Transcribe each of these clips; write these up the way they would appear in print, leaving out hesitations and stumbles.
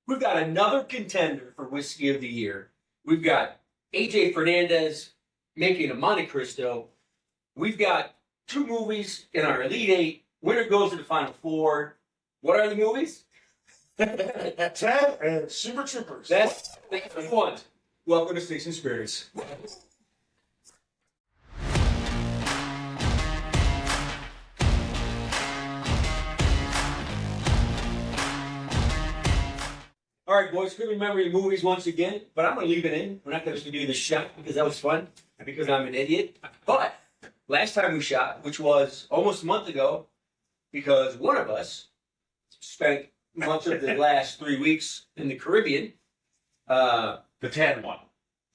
we've got another contender for Whiskey of the Year. We've got AJ Fernandez making a Monte Cristo. We've got 2 movies in our Elite 8. Winner goes to the Final 4. What are the movies? Ted and Super Troopers. That's the one. Welcome to Station Spirits. All right, boys, good remembering movies once again, but I'm going to leave it in. We're not going to do the shot because that was fun, and because I'm an idiot. But last time we shot, which was almost a month ago, because one of us spent much of the last 3 weeks in the Caribbean. The tan one.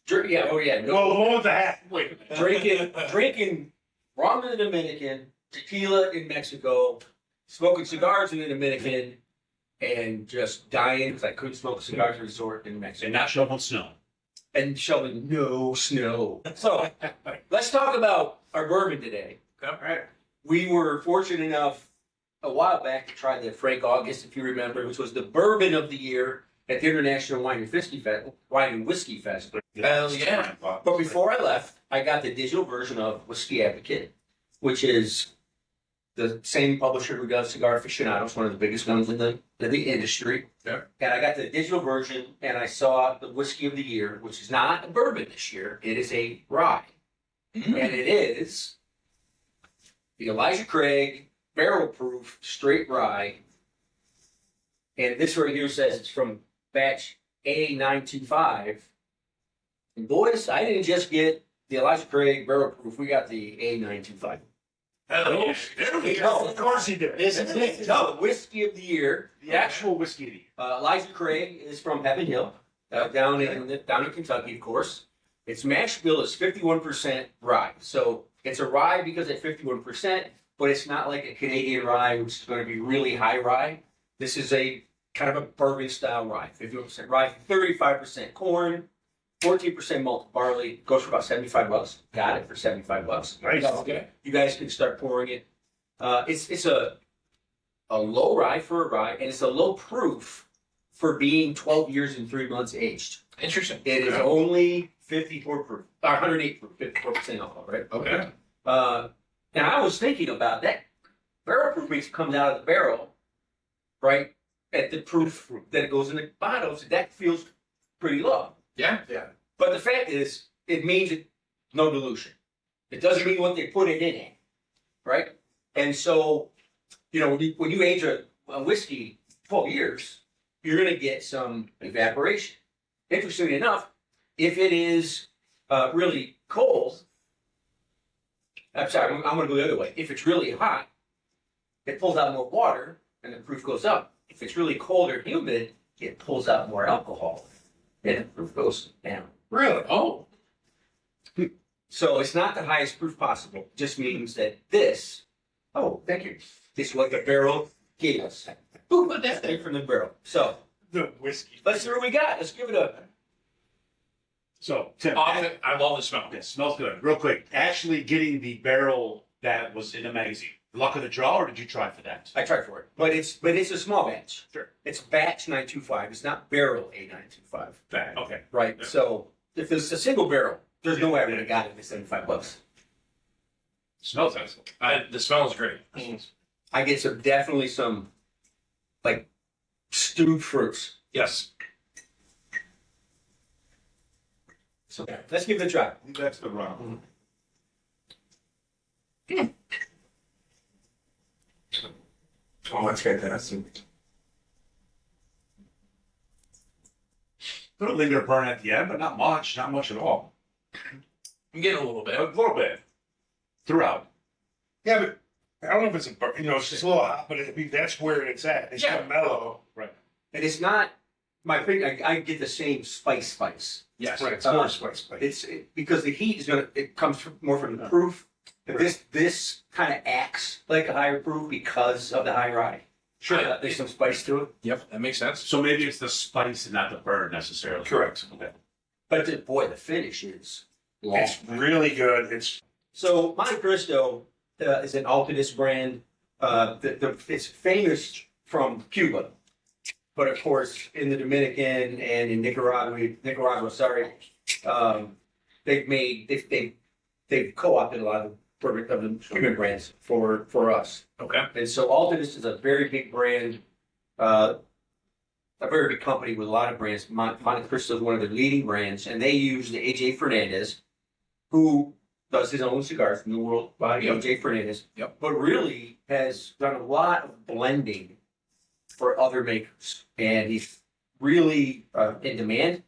No, Well, the one with the hat. Wait a minute. drinking rum in the Dominican, tequila in Mexico, smoking cigars in the Dominican, and just dying because I couldn't smoke cigars at a resort in Mexico. And not shoveling snow. And shoveling no snow. So let's talk about our bourbon today. All right. We were fortunate enough a while back to try the Frank August, if you remember, which was the bourbon of the year at the International Wine and Whiskey Fest. Hell yeah. But before I left, I got the digital version of Whiskey Advocate, which is the same publisher who does Cigar Aficionados, one of the biggest ones in the industry. Yeah. And I got the digital version, and I saw the Whiskey of the Year, which is not a bourbon this year. It is a rye. Mm-hmm. And it is the Elijah Craig barrel proof straight rye. And this right here says it's from batch A925. And boys, I didn't just get the Elijah Craig barrel proof, we got the A925. Hell yeah. There we go. Of course he did. This is it. No, the Whiskey of the Year. The actual whiskey. Elijah Craig is from Heaven Hill, down in Kentucky, of course. Its mash bill is 51% rye. So it's a rye because it's 51%, but it's not like a Canadian rye, which is going to be really high rye. This is a kind of a bourbon style rye. 51% rye, 35% corn, 14% malted barley. Goes for about $75. Got it for $75. Nice. Okay. You guys can start pouring it. It's a low rye for a rye, and it's a low proof for being 12 years and 3 months aged. Interesting. It is only 54 proof, or 108 proof, 54% alcohol, right? Okay. And I was thinking about that. Barrel proof means it comes out of the barrel, right? At the proof that it goes in the bottles, that feels pretty low. Yeah. But the fact is, it means no dilution. It doesn't mean what they put it in, right? And so, when you age a whiskey 12 years, you're going to get some evaporation. Interestingly enough, if it is really cold, I'm sorry, I'm going to go the other way. If it's really hot, it pulls out more water and the proof goes up. If it's really cold or humid, it pulls out more alcohol and the proof goes down. Really? Oh. So it's not the highest proof possible. It just means that this is what the barrel gave us. Who put that thing from the barrel? So The whiskey. let's see what we got. Let's give it a. So, Tim. I love the smell. It smells good. Real quick. Actually getting the barrel that was in the magazine. Luck of the draw, or did you try for that? I tried for it, but it's a small batch. Sure. It's batch 925. It's not barrel A925. That. Okay. Right. Yeah. So if it's a single barrel, there's no way I would have got it for $75. Smells excellent. The smell is great. I get definitely some like stewed fruits. Yes. So let's give it a try. That's the rum. Oh, that's fantastic. Little linger burn at the end, but not much. Not much at all. I'm getting a little bit. A little bit. Throughout. Yeah, but I don't know if it's it's just a little hot, but that's where it's at. It's Yeah. not mellow. Right. And it's not my thing. I get the same spice. Yes. Right, it's more spice. Because the heat it comes more from the proof. But this kind of acts like a higher proof because of the high rye. Sure. There's some spice to it. Yep, that makes sense. So maybe it's the spice and not the burn necessarily. Correct. Okay. But the finish is long. It's really good. So Monte Cristo is an Altadis brand. It's famous from Cuba, but of course, in the Dominican and in Nicaragua, sorry, they've co-opted a lot of the Cuban brands for us. Okay. And so Altonus is a very big brand, a very big company with a lot of brands. Monte Cristo is one of their leading brands, and they use the AJ Fernandez, who does his own cigars, New World by Yep. AJ Fernandez. Yep. But really has done a lot of blending for other makers, and he's really in demand.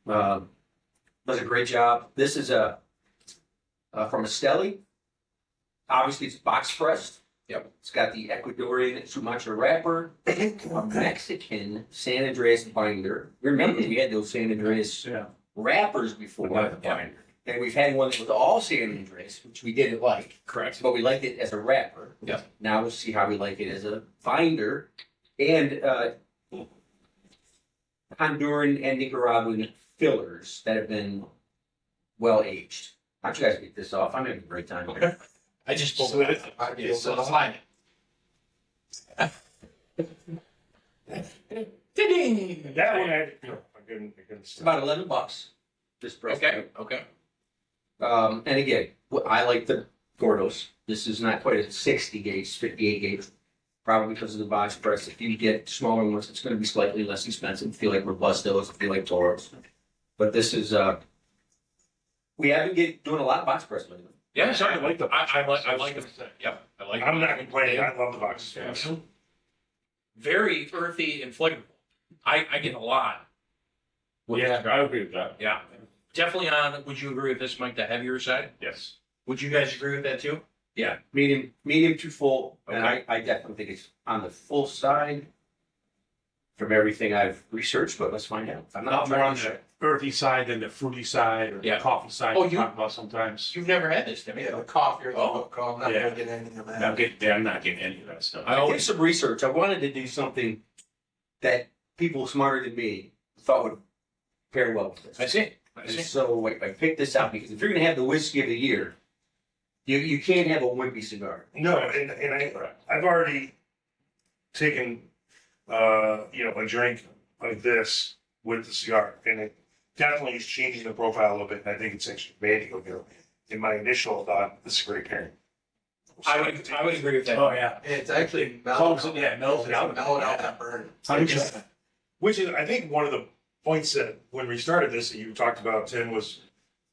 Does a great job. This is from Esteli. Obviously, it's box pressed. Yep. It's got the Ecuadorian Sumatra wrapper, a Mexican San Andreas binder. Remember, we had those San Andreas wrappers before. Yeah. And we've had one that was all San Andreas, which we didn't like, Correct. but we liked it as a wrapper. Yep. Now we'll see how we like it as a binder. And Honduran and Nicaraguan fillers that have been well aged. How'd you guys get this off? I'm having a great time. Okay. I just pulled So it. it- So slide it. Ding. That one I couldn't It's about $11. This price. Okay. Okay. And again, I like the Gordos. This is not quite a 60 gauge, 58 gauge. Probably because of the box press. If you get smaller ones, it's going to be slightly less expensive. Feel like Robustos, feel like Toros. But this is, we have been doing a lot of box press lately. Yeah. I like the. I like it. Yep. I like it. I'm not complaining. I love the box. Yeah. Very earthy and flavorful. I get a lot. with this Yeah, cigar. I agree with that. Yeah. Definitely on, would you agree with this, Mike, the heavier side? Yes. Would you guys agree with that too? Yeah. Medium to full. And I definitely think it's on the full side from everything I've researched, but let's find out. I'm Not not more on sure. the earthy side than the fruity side or Yeah. the coffee side. Oh, we you- talk about sometimes. You've never had this, Timmy? Yeah, the coffee or the Oh. hook, I'm not Yeah. gonna get any of that. I'm not getting any of that stuff. I I did always, some research. I wanted to do something that people smarter than me thought would pair well with this. I see. I And see. so I picked this out because if you're going to have the whiskey of the year, you can't have a wimpy cigar. No, and I've already taken, a drink like this with the cigar, and it definitely is changing the profile a little bit. And I think it's actually made it go. In my initial thought, this is a great pairing. I would agree with that. Oh, yeah. It's actually Close mellowed it, yeah, mellows it out. mellowed out that burn. 100%. Which is, I think, one of the points that when we started this that you talked about, Tim, was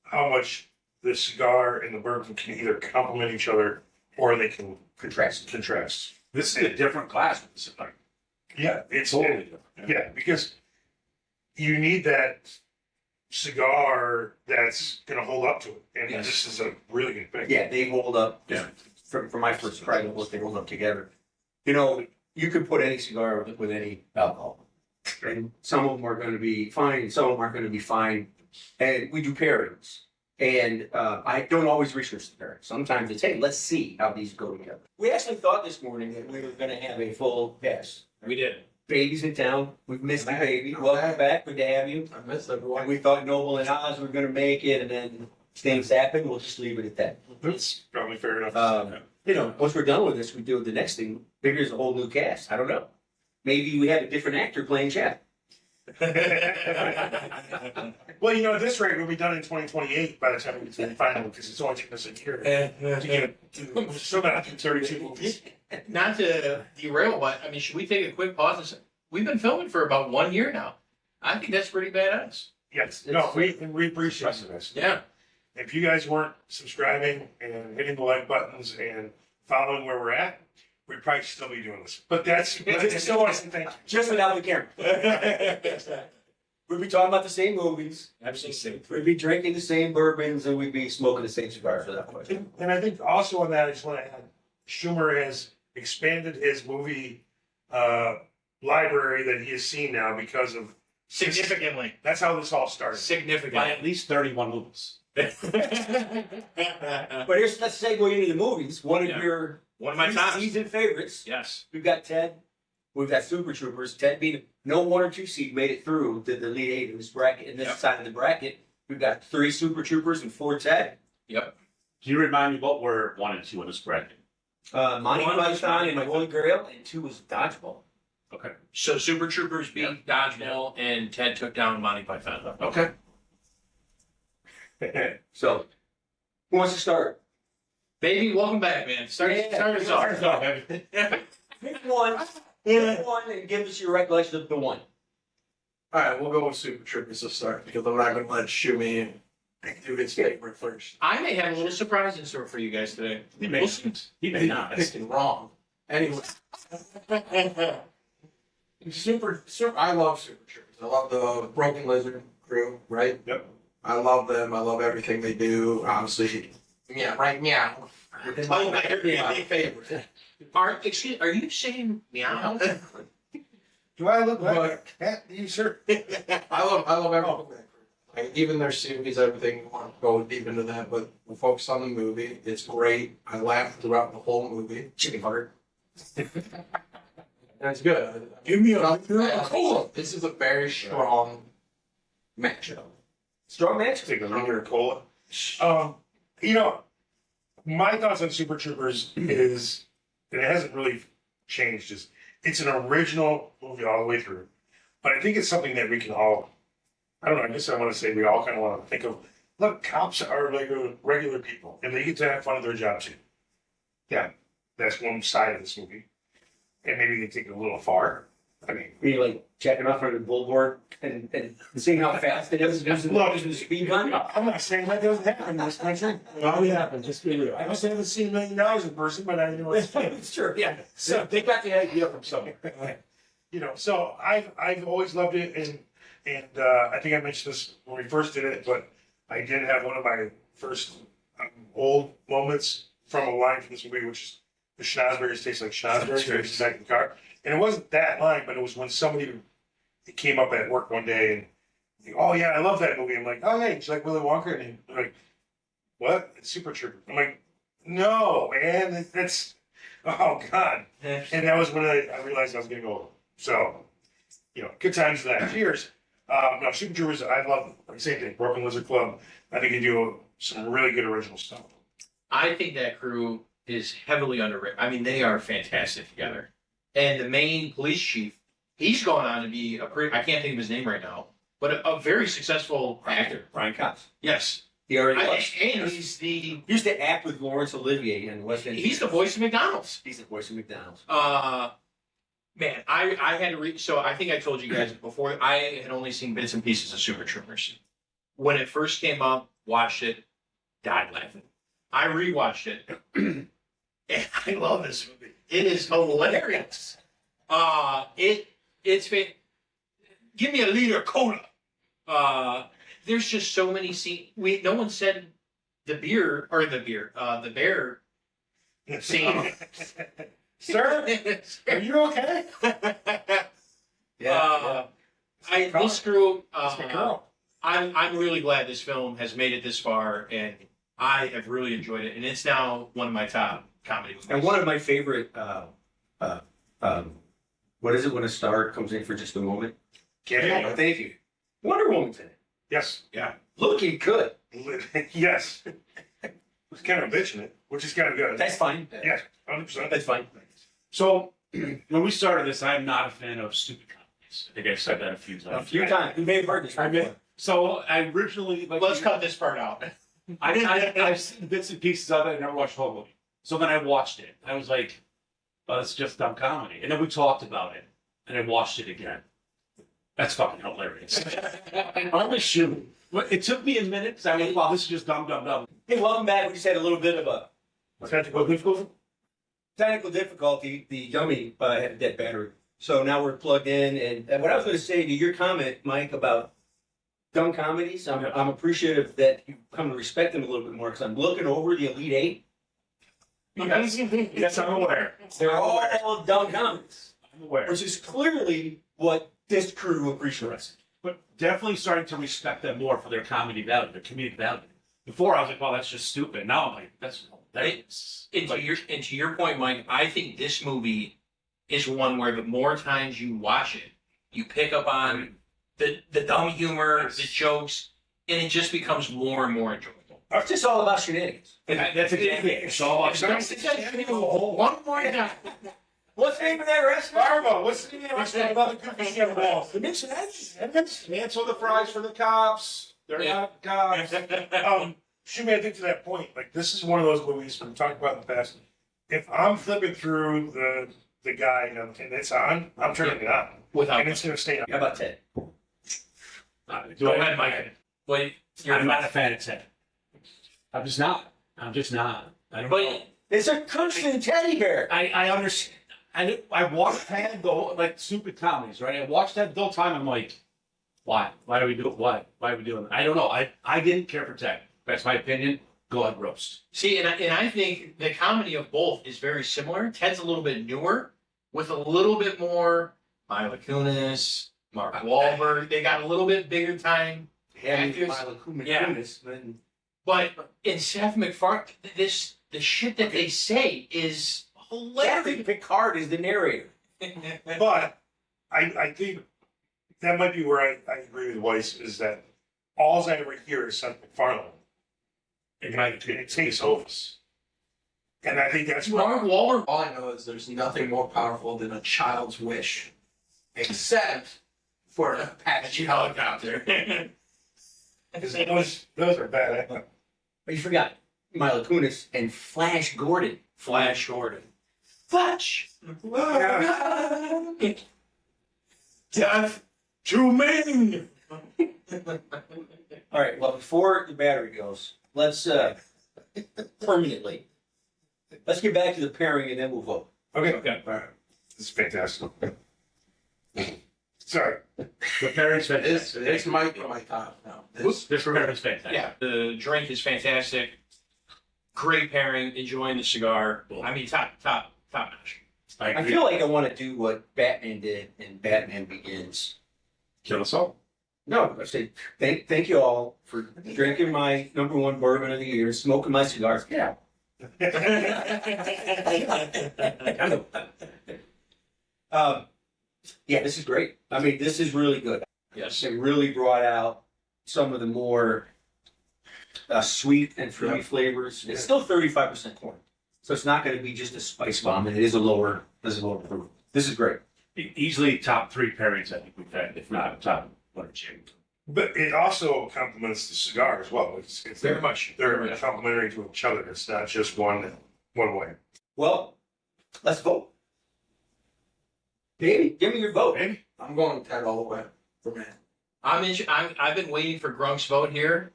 how much the cigar and the bourbon can either complement each other or they can Contrast. contrast. This is a different class with the cigar. Yeah, it's Totally different. yeah, because you need that cigar that's going to hold up to it, and Yes. this is a really good thing. Yeah, they hold up. Yeah. From my first try, they hold up together. You know, you could put any cigar with any alcohol. And some of them are going to be fine, some of them aren't going to be fine. And we do pairings. And I don't always research the pairing. Sometimes it's, hey, let's see how these go together. We actually thought this morning that we were going to have a full cast. We did. Baby's in town. We've missed the baby. Welcome back. Good to have you. I miss And everyone. we thought Noble and Oz were going to make it, and then things happened. We'll just leave it at that. That's probably fair enough. Once we're done with this, we do the next thing. Maybe there's a whole new cast. I don't know. Maybe we have a different actor playing Chad. Well, at this rate, we'll be done in 2028 by the time we get to the final, because it's only taking us a year to get we're still not up to 32 movies. Not to derail, but I mean, should we take a quick pause and say, we've been filming for about 1 year now. I think that's pretty badass. Yes, no, we appreciate this. Yeah. If you guys weren't subscribing and hitting the like buttons and following where we're at, we'd probably still be doing this. But I still want to say thank you. Just without the camera. We'd be talking about the same movies. Absolutely. We'd be drinking the same bourbons, and we'd be smoking the same cigars without question. And I think also on that, I just want to add, Schumer has expanded his movie library that he has seen now because of, Significantly. that's how this all started. By Significantly. at least 31 movies. But here's let's segue into the movies. One of Yeah. your One of my tops. season favorites. Yes. We've got Ted. We've got Super Troopers. Ted being no 1 or 2 seed made it through the lead 8 in this bracket. In this Yep. side of the bracket, we've got 3 Super Troopers and 4 Ted. Yep. Can you remind me what were 1 and 2 in this bracket? Monty One was Python and Monty Holy Grail, and 2 was Dodgeball. Okay. So Super Troopers beat Dodgeball, and Ted took down Monty Python. Okay. So, who wants to start? Baby, welcome back, man. Start us off. Pick one. Pick one and give us your recollection of the one. All right, we'll go with Super Troopers to start because I'm not going to let Shumi do his favorite first. I may have a little surprise in store for you guys today. He may, We'll see. he may not. Picked it wrong. Anyway, I love Super Troopers. I love the Broken Lizard crew, right? Yep. I love them. I love everything they do. Honestly, yeah, right, meow. Oh, my favorite. Are you saying meow? Do I look like a cat? You sure? I love everything. Like, even their series, everything. I want to go deep into that, but we'll focus on the movie. It's great. I laughed throughout the whole movie. Chicken heart. That's good. Give me Cool. This is a very strong matchup. Strong match. Take a linear cola. You know, my thoughts on Super Troopers is, and it hasn't really changed, is it's an original movie all the way through. But I think it's something that we can all, I don't know, I guess I want to say we all kind of want to think of, look, cops are regular people, and they get to have fun at their job too. Yeah, that's one side of this movie. And maybe they take it a little far. I mean, Be like checking off on the billboard and seeing how fast it is. Using the speed gun. I'm not saying that doesn't happen in this country. Well, it happens. Just be real. I must haven't seen $1 million in person, but I know it's It's true. Yeah. So they got the idea from somewhere. you know, so I've always loved it, and I think I mentioned this when we first did it, but I did have one of my first old moments from a line from this movie, which is the schnozberries taste like schnozberries back in the car. And it wasn't that line, but it was when somebody came up at work one day and, like, oh yeah, I love that movie. I'm like, oh yeah, it's like Willy Wonka, and they're like, what? It's Super Trooper. I'm like, no, man, that's oh god. And that was when I realized I was getting old. So, you know, good times for that. Cheers. No, Super Troopers, I love them. Like same thing, Broken Lizard Club. I think you do some really good original stuff. I think that crew is heavily underrated. I mean, they are fantastic together. And the main police chief, he's going on to be I can't think of his name right now, but a very successful actor. Brian Cox. Yes. He already was. And he's He used to act with Laurence Olivier in West End. the voice of McDonald's. He's the voice of McDonald's. Man, I had to read. So I think I told you guys before. I had only seen bits and pieces of Super Troopers. When it first came up, watched it, died laughing. I rewatched it, and I love this movie. It is hilarious. It's give me a liter of cola. There's just so many scenes. No one said the bear scene. Sir, are you okay? This crew. That's my girl. I'm really glad this film has made it this far, and I have really enjoyed it. And it's now one of my top comedy movies. And one of my favorite, what is it when a star comes in for just a moment? Cameo. Thank you. Wonder Woman's in it. Yes. Yeah. Looking good. Yes. It's kind of a bitch in it, which is kind of good. That's fine. Yeah, 100%. That's fine. So, when we started this, I'm not a fan of stupid comedies. I think I've said that a few times. A few times. We may have heard this. So, I originally... Let's cut this part out. I've seen bits and pieces of it. I never watched the whole movie. So then I watched it. I was like, oh, it's just dumb comedy. And then we talked about it. And I watched it again. That's fucking hilarious. I'm a shoe. It took me a minute because I was like, wow, this is just dumb. Hey, welcome back. We just had a little bit of a technical difficulty. The dummy had a dead battery. So now we're plugged in. And what I was going to say to your comment, Mike, about dumb comedies, I'm appreciative that you come to respect them a little bit more because I'm looking over the Elite Eight. Yes, I'm aware. They're all dumb comedies, I'm aware. which is clearly what this crew appreciates. But definitely starting to respect them more for their comedy value, their comedic value. Before I was like, well, that's just stupid. Now I'm like, that's hilarious. And to your point, Mike, I think this movie is one where the more times you watch it, you pick up on the dumb humor, the jokes, and it just becomes more and more enjoyable. It's just all about shenanigans. That's exactly it. It's all about One more time. What's the name of that restaurant? Barbo, what's the name of the restaurant about the goofy on the wall? The mix and Cancel the fries for the cops. They're not cops. Shumi, I think to that point, like this is one of those movies we've talked about in the past. If I'm flipping through the guide and it's on, I'm turning it on. Without And it's gonna stay on. How about Ted? Go ahead, Mike. Wait, I'm not a fan of Ted. I'm just not. I don't know. But It's a cushion teddy bear. I understand. I watched Ted though, like stupid comedies, right? I watched that the whole time. I'm like, why? Why do we do it? Why are we doing that? I don't know. I didn't care for Ted. That's my opinion. Go ahead, roast. see, and I think the comedy of both is very similar. Ted's a little bit newer, with a little bit more Mila Kunis, Mark Wahlberg. They got a little bit bigger time. Having Actors- Mila yeah. Kunis, then But in Seth MacFarlane, the shit that they say is hilarious. Jeffrey Picard is the narrator. But I think that might be where I agree with Weiss is that all I ever hear is Seth MacFarlane. And it takes over. And I think that's Mark Wahlberg. all I know is there's nothing more powerful than a child's wish, except for an Apache helicopter. because those are bad. But you forgot Mila Kunis and Flash Gordon. Flash Gordon. Flash. Death to me. All right. Well, before the battery goes, let's permanently. Let's get back to the pairing and then we'll vote. Okay. All right. This is fantastic. Sorry. The parents fantastic. This might be my top now. This, This parents fantastic. Yeah, the drink is fantastic. Great pairing. Enjoying the cigar. I mean, top notch. I I agree. feel like I want to do what Batman did in Batman Begins. Kill us all. No, I say thank you all for drinking my #1 bourbon of the year, smoking my cigars. Get out. Yeah, this is great. I mean, this is really good. Yes. It really brought out some of the more sweet and fruity flavors. It's still 35% corn, so it's not going to be just a spice bomb. And it is a lower fruit. This is great. Easily top 3 pairings I think we've had, if not top 1 or 2. But it also complements the cigar as well. It's Very much. they're complementary to each other. It's not just one way. Well, let's vote. Baby, give me your vote. Maybe. I'm going Ted all the way for me. I've been waiting for Grunk's vote here.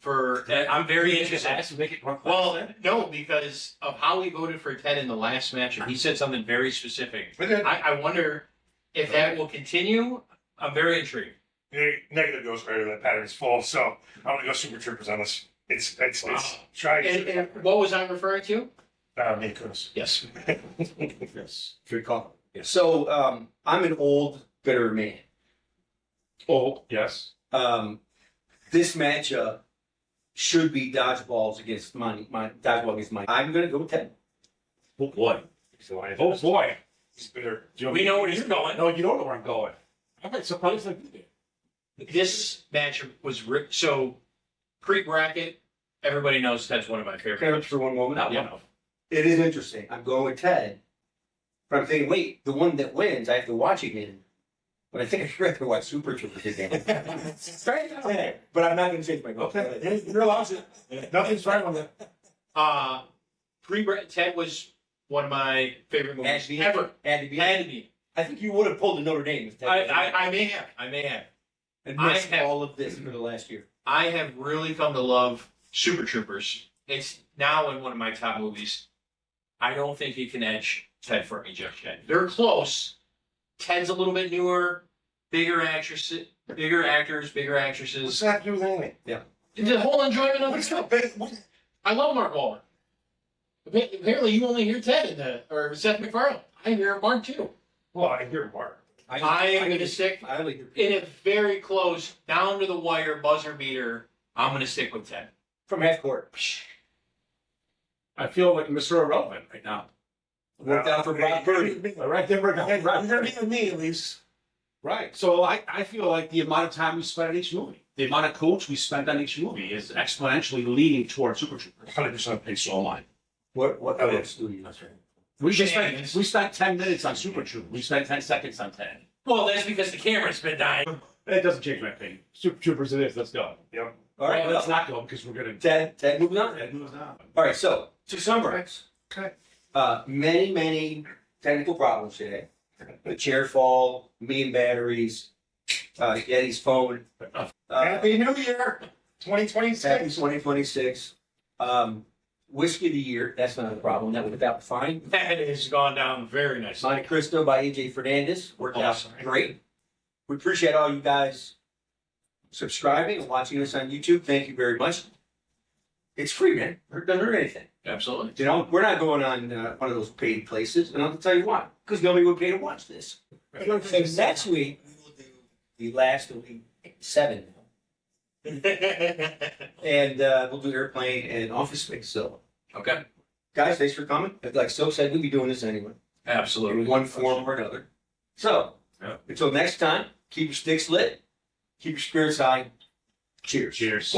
I'm very interested. Ask to make it one Well, no, because of how he voted for Ted in the last matchup. He said something very specific. But then I wonder if that will continue. I'm very intrigued. negative Ghost Rider, that pattern is full. So I'm gonna go Super Troopers on this. It's try. And what was I referring to? Me, Chris. Yes. Yes. Good call. So I'm an old, bitter man. Oh, yes. This matchup should be dodgeballs against my dodgeball against mine. I'm gonna go with Ted. Oh boy. So Oh boy. he's bitter. We know where you're going. No, you don't know where I'm going. I'm surprised like you did. This matchup was so pre-bracket. Everybody knows Ted's one of my favorite. Can I interrupt for one moment? Not Yeah. one of. It is interesting. I'm going with Ted. But I'm thinking, wait, the one that wins, I have to watch again. But I think I'd rather watch Super Troopers again. But I'm not going to change my vote. Okay, you're allowed to. Nothing's right on that. Pre-bracket, Ted was one of my favorite movies ever. Had to be. Had to be. I think you would have pulled the Notre Dame if Ted I may have. and I missed have- all of this for the last year. I have really come to love Super Troopers. It's now in one of my top movies. I don't think you can edge Ted for me just yet. They're close. Ted's a little bit newer, bigger actors, bigger What's actresses. that do with anything? The whole enjoyment of What's it. not big? What? I love Mark Wahlberg. Apparently, you only hear Ted or Seth MacFarlane. I hear Mark too. Well, I hear Mark. I am going to stick I only hear in a very close, down to the wire buzzer beater. I'm going to stick with Ted. from half court. I feel like Mr. Irrelevant right now. Worked out for Bob Purdy. Right there, we're going. You're gonna be with me at least. Right. So I feel like the amount of time we spent on each movie, the amount of coach we spent on each movie is exponentially leading toward Super Troopers. 100%. And so am I. What else do you? We just Shenanigans. we spent 10 minutes on Super Troopers. We spent 10 seconds on 10. Well, that's because the camera's been dying. It doesn't change my opinion. Super Troopers it is. Let's go. Yep. All right, Well, let's not go because we're gonna. Ted, moving on. That moves on. All right, so to summarize, Okay. many technical problems today. The chair fall, mean batteries, Yeti's phone. Happy New Year, Happy 2026. 2026. Whiskey of the year. That's not a problem. That went out fine. That has gone down very nicely. Monte Cristo by AJ Fernandez worked out Awesome. great. We appreciate all you guys subscribing and watching us on YouTube. Thank you very much. It's free, man. It doesn't hurt anything. Absolutely. You know, we're not going on one of those paid places, and I'll tell you why. Because nobody would pay to watch this. So next week, we last week 7 now. And we'll do Airplane and Office Space. So, Okay. guys, thanks for coming. Like So said, we'll be doing this anyway, Absolutely. in one form or another. So, Yeah. until next time, keep your sticks lit, keep your spirits high. Cheers. Cheers.